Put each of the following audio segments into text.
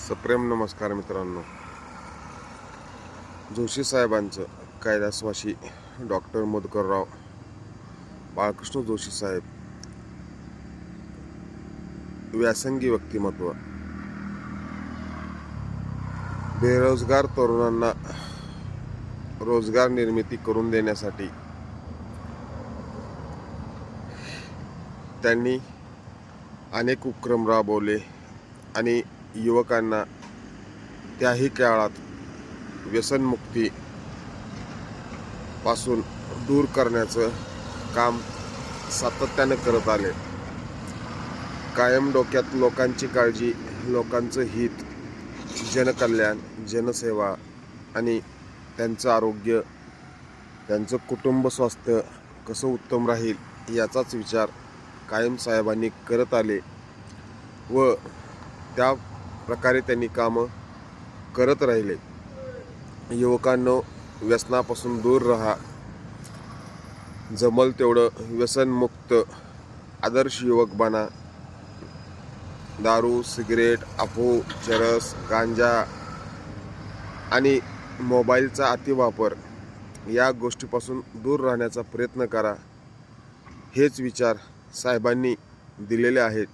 सप्रेम नमस्कार मित्रांनो. जोशी साहेबांचं कैलासवासी डॉक्टर मधुकरराव बाळकृष्ण जोशी साहेब व्यासंगी व्यक्तिमत्व. बेरोजगार तरुणांना रोजगार निर्मिती करून देण्यासाठी त्यांनी अनेक उपक्रम राबवले आणि युवकांना त्याही काळात व्यसनमुक्ती पासून दूर करण्याचं काम सातत्याने करत आले. कायम डोक्यात लोकांची काळजी, लोकांचं हित, जनकल्याण, जनसेवा आणि त्यांचं आरोग्य, त्यांचं कुटुंब स्वास्थ्य कसं उत्तम राहील याचाच विचार कायम साहेबांनी करत आले व त्या प्रकारे त्यांनी कामं करत राहिले. युवकांनो, व्यसनापासून दूर राहा, जमल तेवढं व्यसनमुक्त आदर्श युवक बना. दारू, सिगरेट, अफू, चरस, गांजा आणि मोबाईलचा अतिवापर या गोष्टीपासून दूर राहण्याचा प्रयत्न करा. हेच विचार साहेबांनी दिलेले आहेत.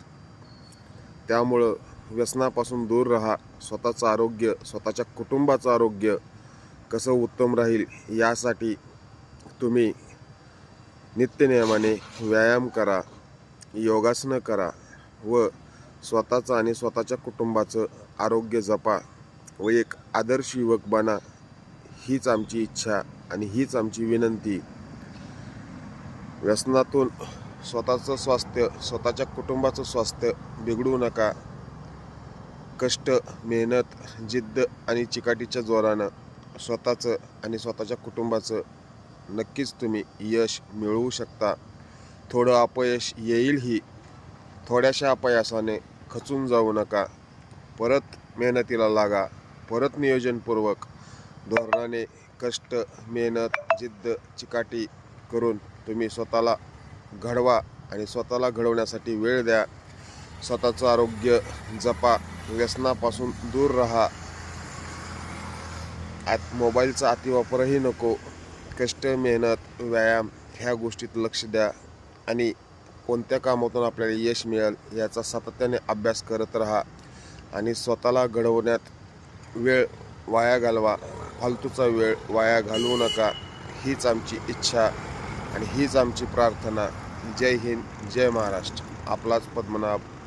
त्यामुळं व्यसनापासून दूर राहा. स्वतःचं आरोग्य, स्वतःच्या कुटुंबाचं आरोग्य कसं उत्तम राहील यासाठी तुम्ही नित्यनियमाने व्यायाम करा, योगासनं करा व स्वतःचं आणि स्वतःच्या कुटुंबाचं आरोग्य जपा व एक आदर्श युवक बना. हीच आमची इच्छा आणि हीच आमची विनंती. व्यसनातून स्वतःचं स्वास्थ्य, स्वतःच्या कुटुंबाचं स्वास्थ्य बिघडवू नका. कष्ट, मेहनत, जिद्द आणि चिकाटीच्या जोरानं स्वतःचं आणि स्वतःच्या कुटुंबाचं नक्कीच तुम्ही यश मिळवू शकता. थोडं अपयश येईलही, थोड्याशा अपयशाने खचून जाऊ नका. परत मेहनतीला लागा. परत नियोजनपूर्वक धोरणाने कष्ट, मेहनत, जिद्द, चिकाटी करून तुम्ही स्वतःला घडवा आणि स्वतःला घडवण्यासाठी वेळ द्या. स्वतःचं आरोग्य जपा, व्यसनापासून दूर राहा. मोबाईलचा अतिवापरही नको. कष्ट, मेहनत, व्यायाम ह्या गोष्टीत लक्ष द्या आणि कोणत्या कामातून आपल्याला यश मिळेल याचा सातत्याने अभ्यास करत राहा आणि स्वतःला घडवण्यात वेळ वाया घालवा. फालतूचा वेळ वाया घालवू नका. हीच आमची इच्छा आणि हीच आमची प्रार्थना. जय हिंद, जय महाराष्ट्र. आपलाच पद्मनाभ.